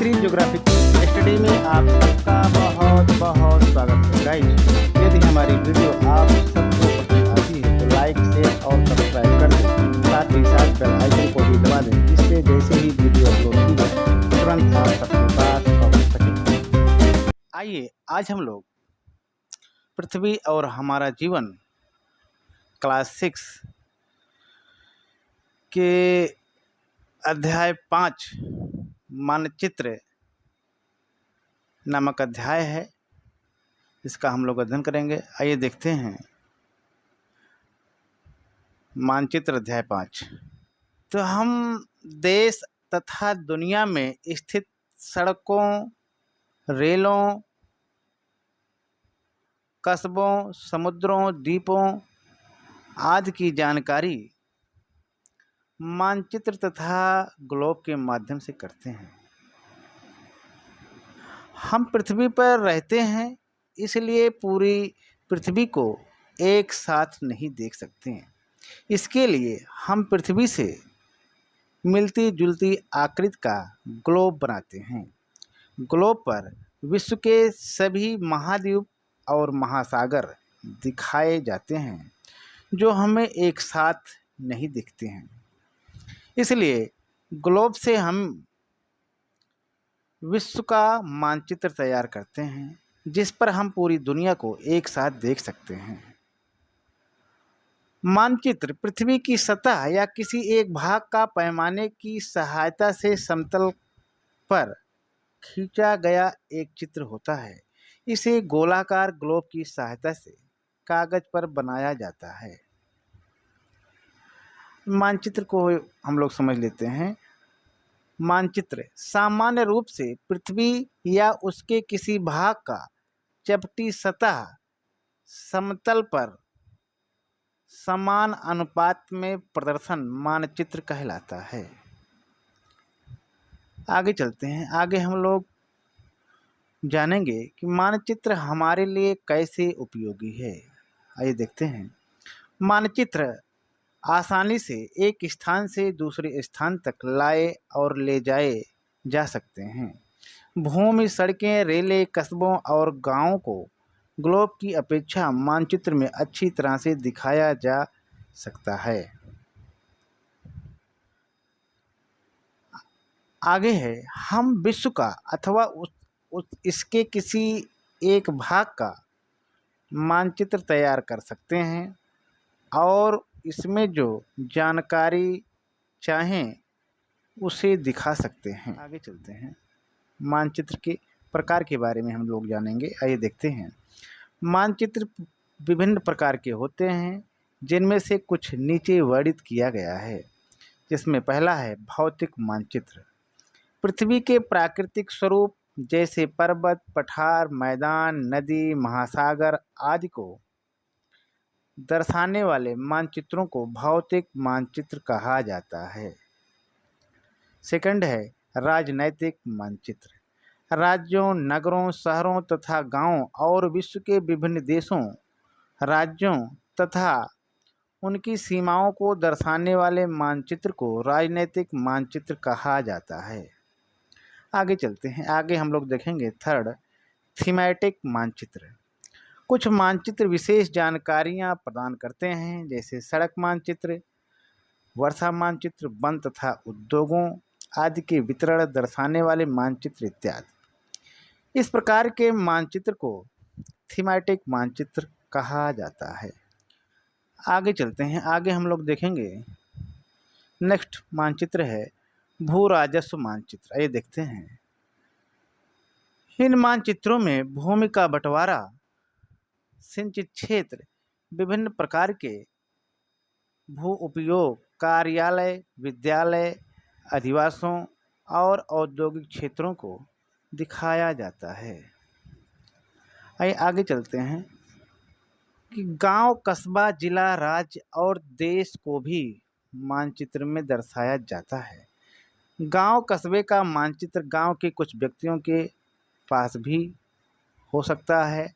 Shri geographic study में आप सबका बहुत बहुत स्वागत है गाइस। यदि हमारी वीडियो आप सबको पसंद आती है तो लाइक शेयर और सब्सक्राइब कर दें, साथ ही साथ बेल आइकन को भी दबा दें, जिससे जैसे ही वीडियो अपलोड की जाए तुरंत आप सबके पास पहुंच सके। आइए आज हम लोग पृथ्वी और हमारा जीवन क्लास 6 के अध्याय 5 मानचित्र नामक अध्याय है, इसका हम लोग अध्ययन करेंगे। आइए देखते हैं मानचित्र अध्याय 5। तो हम देश तथा दुनिया में स्थित सड़कों, रेलों, कस्बों, समुद्रों, द्वीपों आदि की जानकारी मानचित्र तथा ग्लोब के माध्यम से करते हैं। हम पृथ्वी पर रहते हैं, इसलिए पूरी पृथ्वी को एक साथ नहीं देख सकते हैं। इसके लिए हम पृथ्वी से मिलती जुलती आकृति का ग्लोब बनाते हैं। ग्लोब पर विश्व के सभी महाद्वीप और महासागर दिखाए जाते हैं, जो हमें एक साथ नहीं दिखते हैं। इसलिए ग्लोब से हम विश्व का मानचित्र तैयार करते हैं, जिस पर हम पूरी दुनिया को एक साथ देख सकते हैं। मानचित्र पृथ्वी की सतह या किसी एक भाग का पैमाने की सहायता से समतल पर खींचा गया एक चित्र होता है। इसे गोलाकार ग्लोब की सहायता से कागज पर बनाया जाता है। मानचित्र को हम लोग समझ लेते हैं। मानचित्र सामान्य रूप से पृथ्वी या उसके किसी भाग का चपटी सतह समतल पर समान अनुपात में प्रदर्शन मानचित्र कहलाता है। आगे चलते हैं। आगे हम लोग जानेंगे कि मानचित्र हमारे लिए कैसे उपयोगी है। आइए देखते हैं। मानचित्र आसानी से एक स्थान से दूसरे स्थान तक लाए और ले जाए जा सकते हैं। भूमि, सड़कें, रेलें, कस्बों और गांवों को ग्लोब की अपेक्षा मानचित्र में अच्छी तरह से दिखाया जा सकता है। आगे है, हम विश्व का अथवा इसके किसी एक भाग का मानचित्र तैयार कर सकते हैं और इसमें जो जानकारी चाहें उसे दिखा सकते हैं। आगे चलते हैं। मानचित्र के प्रकार के बारे में हम लोग जानेंगे। आइए देखते हैं। मानचित्र विभिन्न प्रकार के होते हैं, जिनमें से कुछ नीचे वर्णित किया गया है। जिसमें पहला है भौतिक मानचित्र। पृथ्वी के प्राकृतिक स्वरूप जैसे पर्वत, पठार, मैदान, नदी, महासागर आदि को दर्शाने वाले मानचित्रों को भौतिक मानचित्र कहा जाता है। सेकंड है राजनैतिक मानचित्र। राज्यों, नगरों, शहरों तथा गांवों और विश्व के विभिन्न देशों, राज्यों तथा उनकी सीमाओं को दर्शाने वाले मानचित्र को राजनैतिक मानचित्र कहा जाता है। आगे चलते हैं। आगे हम लोग देखेंगे थर्ड थीमैटिक मानचित्र। कुछ मानचित्र विशेष जानकारियां प्रदान करते हैं, जैसे सड़क मानचित्र, वर्षा मानचित्र, वन तथा उद्योगों आदि के वितरण दर्शाने वाले मानचित्र इत्यादि। इस प्रकार के मानचित्र को थीमैटिक मानचित्र कहा जाता है। आगे चलते हैं। आगे हम लोग देखेंगे नेक्स्ट मानचित्र है भू राजस्व मानचित्र। आइए देखते हैं। इन मानचित्रों में भूमि का बंटवारा, सिंचित क्षेत्र, विभिन्न प्रकार के भू उपयोग, कार्यालय, विद्यालय, अधिवासों और औद्योगिक क्षेत्रों को दिखाया जाता है। आइए आगे चलते हैं कि गांव, कस्बा, जिला, राज्य और देश को भी मानचित्र में दर्शाया जाता है। गांव, कस्बे का मानचित्र गांव के कुछ व्यक्तियों के पास भी हो सकता है।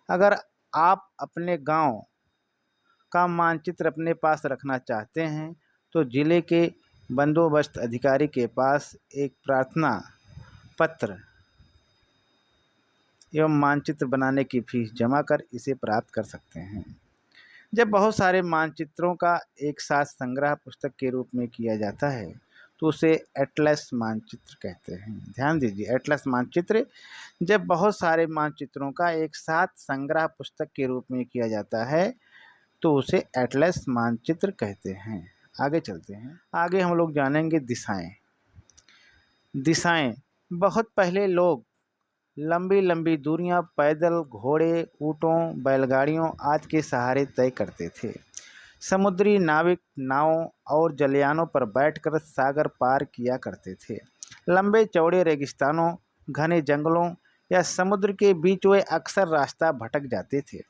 अगर आप अपने गांव का मानचित्र अपने पास रखना चाहते हैं तो जिले के बंदोबस्त अधिकारी के पास एक प्रार्थना पत्र एवं मानचित्र बनाने की फीस जमा कर इसे प्राप्त कर सकते हैं। जब बहुत सारे मानचित्रों का एक साथ संग्रह पुस्तक के रूप में किया जाता है तो उसे एटलस मानचित्र कहते हैं। ध्यान दीजिए, एटलस मानचित्र जब बहुत सारे मानचित्रों का एक साथ संग्रह पुस्तक के रूप में किया जाता है तो उसे एटलस मानचित्र कहते हैं। आगे चलते हैं, आगे हम लोग जानेंगे दिशाएं। दिशाएं, बहुत पहले लोग लंबी लंबी दूरियां पैदल, घोड़े, ऊँटों, बैलगाड़ियों आदि के सहारे तय करते थे। समुद्री नाविक नावों और जलयानों पर बैठकर सागर पार किया करते थे। लंबे चौड़े रेगिस्तानों, घने जंगलों या समुद्र के बीच वे अक्सर रास्ता भटक जाते थे।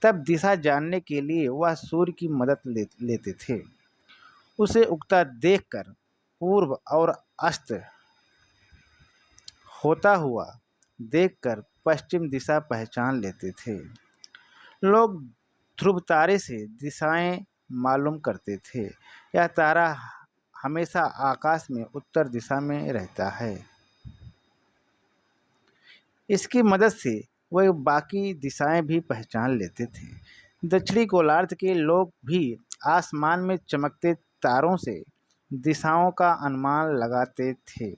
तब दिशा जानने के लिए वह सूर्य की मदद लेते थे। उसे उगता देखकर पूर्व और अस्त होता हुआ देखकर पश्चिम दिशा पहचान लेते थे। लोग ध्रुव तारे से दिशाएं मालूम करते थे। यह तारा हमेशा आकाश में उत्तर दिशा में रहता है। इसकी मदद से वह बाकी दिशाएं भी पहचान लेते थे। दक्षिणी गोलार्ध के लोग भी आसमान में चमकते तारों से दिशाओं का अनुमान लगाते थे।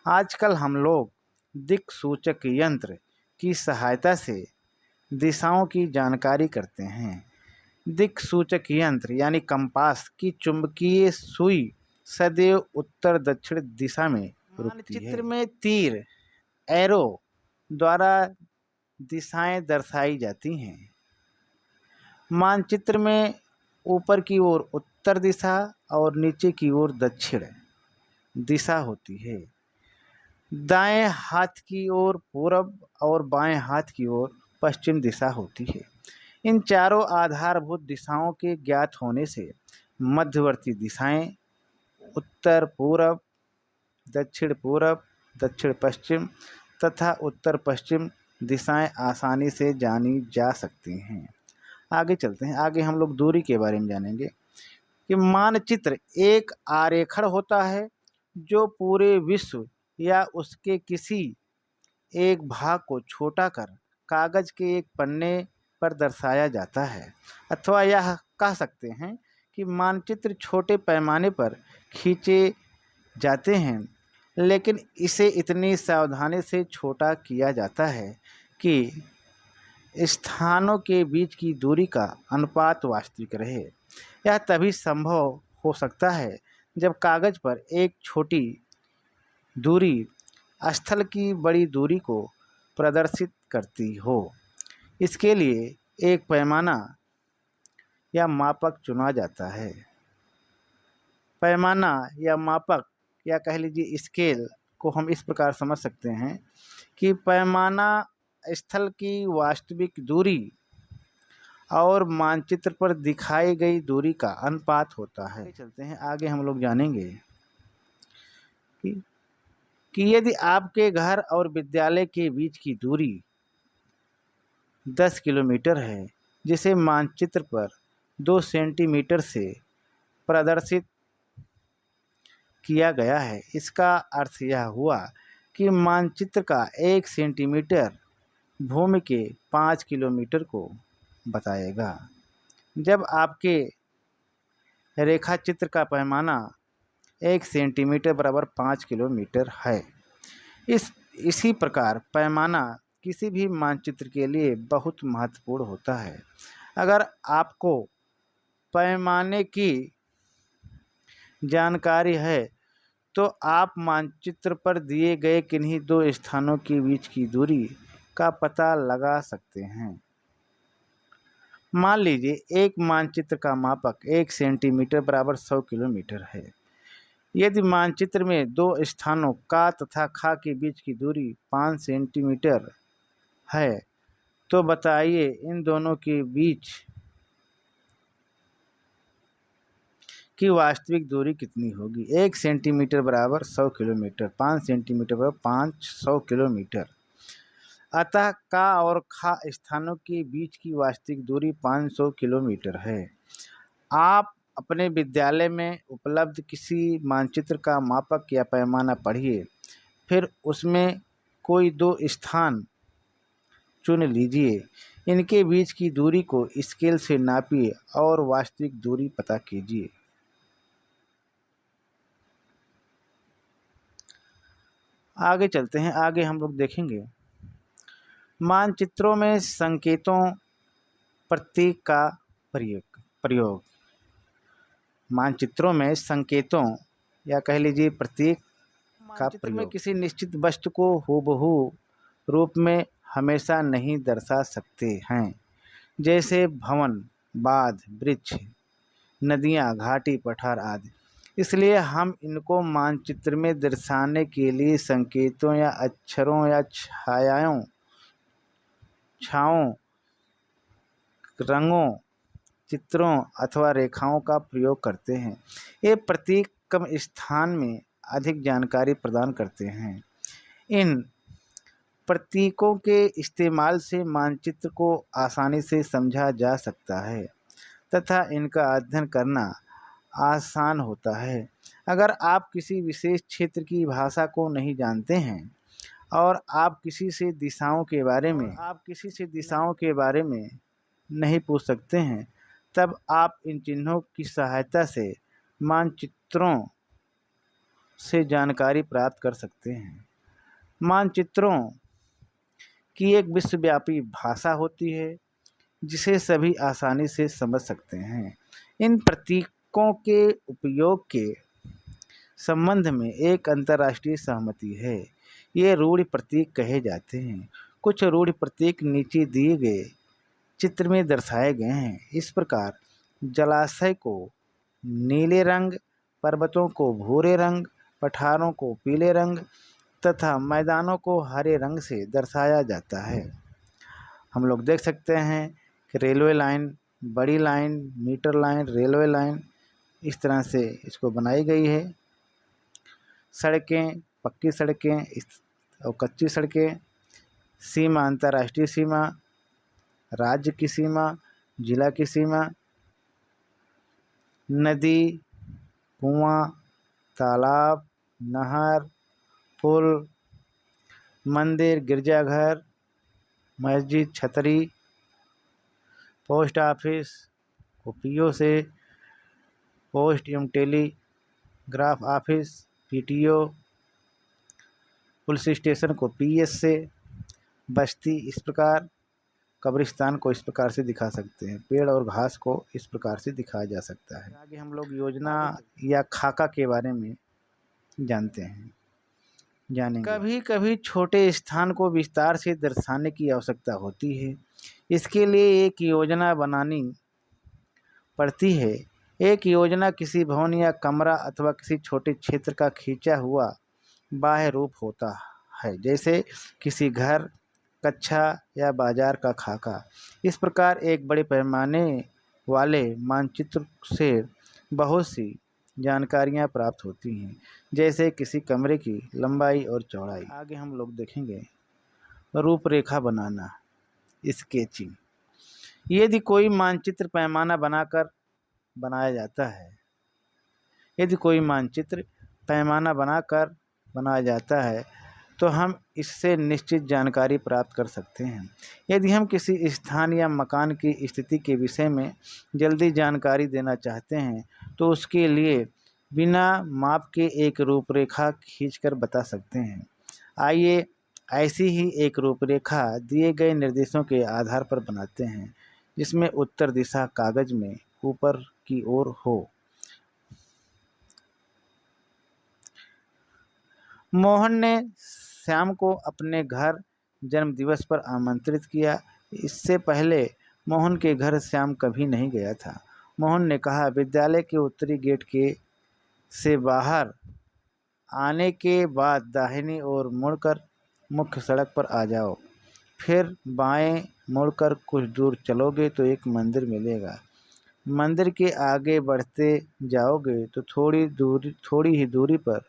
आजकल हम लोग दिक्सूचक यंत्र की सहायता से दिशाओं की जानकारी करते हैं। दिक्सूचक यंत्र यानी कंपास की चुंबकीय सुई सदैव उत्तर दक्षिण दिशा में रुकती है। मानचित्र में तीर, एरो द्वारा दिशाएं दर्शाई जाती हैं। मानचित्र में ऊपर की ओर उत्तर दिशा और नीचे की ओर दक्षिण दिशा होती है। दाएं हाथ की ओर पूरब और बाएं हाथ की ओर पश्चिम दिशा होती है। इन चारों आधारभूत दिशाओं के ज्ञात होने से मध्यवर्ती दिशाएं उत्तर पूरब, दक्षिण पश्चिम तथा उत्तर पश्चिम दिशाएं आसानी से जानी जा सकती हैं। आगे चलते हैं, आगे हम लोग दूरी के बारे में जानेंगे कि मानचित्र एक आरेखण होता है जो पूरे विश्व या उसके किसी एक भाग को छोटा कर कागज के एक पन्ने पर दर्शाया जाता है। अथवा यह कह सकते हैं कि मानचित्र छोटे पैमाने पर खींचे जाते हैं, लेकिन इसे इतनी सावधानी से छोटा किया जाता है कि स्थानों के बीच की दूरी का अनुपात वास्तविक रहे। यह तभी संभव हो सकता है जब कागज पर एक छोटी दूरी स्थल की बड़ी दूरी को प्रदर्शित करती हो। इसके लिए एक पैमाना या मापक चुना जाता है। पैमाना या मापक या कह लीजिए स्केल को हम इस प्रकार समझ सकते हैं कि पैमाना स्थल की वास्तविक दूरी और मानचित्र पर दिखाई गई दूरी का अनुपात होता है। चलते हैं आगे, हम लोग जानेंगे कि यदि आपके घर और विद्यालय के बीच की दूरी 10 किलोमीटर है, जिसे मानचित्र पर 2 सेंटीमीटर से प्रदर्शित किया गया है, इसका अर्थ यह हुआ कि मानचित्र का 1 सेंटीमीटर भूमि के 5 किलोमीटर को बताएगा। जब आपके रेखाचित्र का पैमाना 1 सेंटीमीटर बराबर 5 किलोमीटर है। इसी प्रकार पैमाना किसी भी मानचित्र के लिए बहुत महत्वपूर्ण होता है। अगर आपको पैमाने की जानकारी है तो आप मानचित्र पर दिए गए किन्हीं 2 स्थानों के बीच की दूरी का पता लगा सकते हैं। मान लीजिए एक मानचित्र का मापक 1 सेंटीमीटर बराबर 100 किलोमीटर है। यदि मानचित्र में 2 स्थानों का तथा खा के बीच की दूरी 5 सेंटीमीटर है, तो बताइए इन दोनों के बीच की वास्तविक दूरी कितनी होगी। 1 सेंटीमीटर बराबर 100 किलोमीटर, 5 सेंटीमीटर बराबर 500 किलोमीटर। अतः का और खा स्थानों के बीच की वास्तविक दूरी 500 किलोमीटर है। आप अपने विद्यालय में उपलब्ध किसी मानचित्र का मापक या पैमाना पढ़िए, फिर उसमें कोई दो स्थान चुन लीजिए। इनके बीच की दूरी को स्केल से नापिए और वास्तविक दूरी पता कीजिए। आगे चलते हैं। आगे हम लोग देखेंगे मानचित्रों में संकेतों प्रतीक का प्रयोग। मानचित्रों में संकेतों या कह लीजिए प्रतीक का प्रयोग में किसी निश्चित वस्तु को हूबहू रूप में हमेशा नहीं दर्शा सकते हैं, जैसे भवन, बांध, वृक्ष, नदियाँ, घाटी, पठार आदि। इसलिए हम इनको मानचित्र में दर्शाने के लिए संकेतों या अक्षरों या छायों, रंगों, चित्रों अथवा रेखाओं का प्रयोग करते हैं। ये प्रतीक कम स्थान में अधिक जानकारी प्रदान करते हैं। इन प्रतीकों के इस्तेमाल से मानचित्र को आसानी से समझा जा सकता है तथा इनका अध्ययन करना आसान होता है। अगर आप किसी विशेष क्षेत्र की भाषा को नहीं जानते हैं और आप किसी से दिशाओं के बारे में नहीं पूछ सकते हैं, तब आप इन चिन्हों की सहायता से मानचित्रों से जानकारी प्राप्त कर सकते हैं। मानचित्रों की एक विश्वव्यापी भाषा होती है जिसे सभी आसानी से समझ सकते हैं। इन प्रतीकों के उपयोग के संबंध में एक अंतर्राष्ट्रीय सहमति है। ये रूढ़ि प्रतीक कहे जाते हैं। कुछ रूढ़ि प्रतीक नीचे दिए गए चित्र में दर्शाए गए हैं। इस प्रकार जलाशय को नीले रंग, पर्वतों को भूरे रंग, पठारों को पीले रंग तथा मैदानों को हरे रंग से दर्शाया जाता है। हम लोग देख सकते हैं कि रेलवे लाइन, बड़ी line, metre line, railway line, इस तरह से इसको बनाई गई है। सड़कें, पक्की सड़कें और कच्ची सड़कें, सीमा, अंतर्राष्ट्रीय सीमा, राज्य की सीमा, जिला की सीमा, नदी, कुआं, तालाब, नहर, पुल, मंदिर, गिरजाघर, मस्जिद, छतरी, पोस्ट ऑफिस को पीओ से, पोस्ट एवं telegraph office PTO, police station को पीएस से, बस्ती इस प्रकार, कब्रिस्तान को इस प्रकार से दिखा सकते हैं। पेड़ और घास को इस प्रकार से दिखाया जा सकता है। आगे हम लोग योजना या खाका के बारे में जानेंगे। कभी कभी छोटे स्थान को विस्तार से दर्शाने की आवश्यकता होती है। इसके लिए एक योजना बनानी पड़ती है। एक योजना किसी भवन या कमरा अथवा किसी छोटे क्षेत्र का खींचा हुआ बाह्य रूप होता है, जैसे किसी घर, कक्षा या बाजार का खाका। इस प्रकार एक बड़े पैमाने वाले मानचित्र से बहुत सी जानकारियां प्राप्त होती हैं, जैसे किसी कमरे की लंबाई और चौड़ाई। आगे हम लोग देखेंगे रूपरेखा बनाना, स्केचिंग। यदि कोई मानचित्र पैमाना बनाकर बनाया जाता है, तो हम इससे निश्चित जानकारी प्राप्त कर सकते हैं। यदि हम किसी स्थान या मकान की स्थिति के विषय में जल्दी जानकारी देना चाहते हैं, तो उसके लिए बिना माप के एक रूपरेखा खींचकर बता सकते हैं। आइए ऐसी ही एक रूपरेखा दिए गए निर्देशों के आधार पर बनाते हैं, जिसमें उत्तर दिशा कागज में ऊपर की ओर हो। मोहन ने श्याम को अपने घर जन्मदिवस पर आमंत्रित किया। इससे पहले मोहन के घर श्याम कभी नहीं गया था। मोहन ने कहा, विद्यालय के उत्तरी गेट से बाहर आने के बाद दाहिनी ओर मुड़कर मुख्य सड़क पर आ जाओ। फिर बाएं मुड़कर कुछ दूर चलोगे तो एक मंदिर मिलेगा। मंदिर के आगे बढ़ते जाओगे तो थोड़ी ही दूरी पर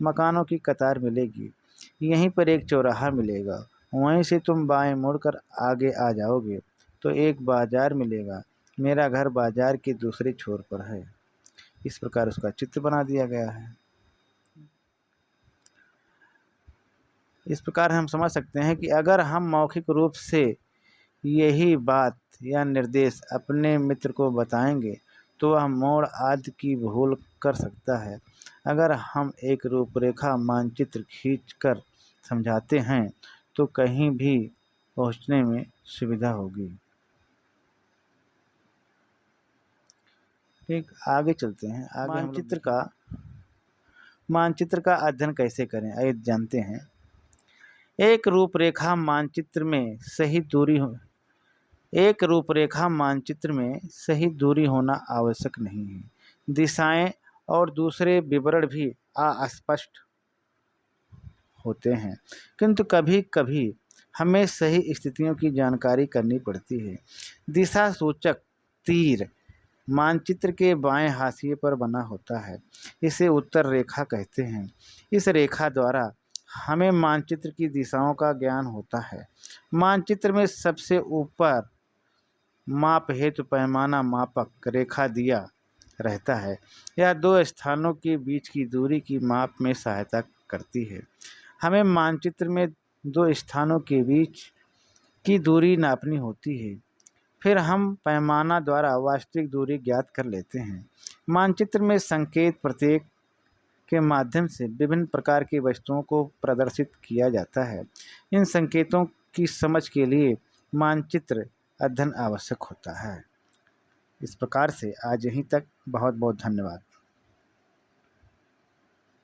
मकानों की कतार मिलेगी। यहीं पर एक चौराहा मिलेगा। वहीं से तुम बाएं मुड़कर आगे आ जाओगे तो एक बाजार मिलेगा। मेरा घर बाजार के दूसरे छोर पर है। इस प्रकार उसका चित्र बना दिया गया है। इस प्रकार हम समझ सकते हैं कि अगर हम मौखिक रूप से यही बात या निर्देश अपने मित्र को बताएंगे तो वह मोड़ आदि की भूल कर सकता है। अगर हम एक रूपरेखा मानचित्र खींचकर समझाते हैं तो कहीं भी पहुंचने में सुविधा होगी। ठीक, आगे चलते हैं। आगे मानचित्र का अध्ययन कैसे करें, आइए जानते हैं। एक रूपरेखा मानचित्र में सही दूरी होना आवश्यक नहीं है। दिशाएं और दूसरे विवरण भी अस्पष्ट होते हैं, किंतु कभी कभी हमें सही स्थितियों की जानकारी करनी पड़ती है। दिशा सूचक तीर मानचित्र के बाएं हाशिए पर बना होता है। इसे उत्तर रेखा कहते हैं। इस रेखा द्वारा हमें मानचित्र की दिशाओं का ज्ञान होता है। मानचित्र में सबसे ऊपर माप हेतु पैमाना मापक रेखा दिया रहता है। यह दो स्थानों के बीच की दूरी की माप में सहायता करती है। हमें मानचित्र में दो स्थानों के बीच की दूरी नापनी होती है, फिर हम पैमाना द्वारा वास्तविक दूरी ज्ञात कर लेते हैं। मानचित्र में संकेत प्रतीक के माध्यम से विभिन्न प्रकार की वस्तुओं को प्रदर्शित किया जाता है। इन संकेतों की समझ के लिए मानचित्र अध्ययन आवश्यक होता है। इस प्रकार से आज यहीं तक। बहुत बहुत धन्यवाद।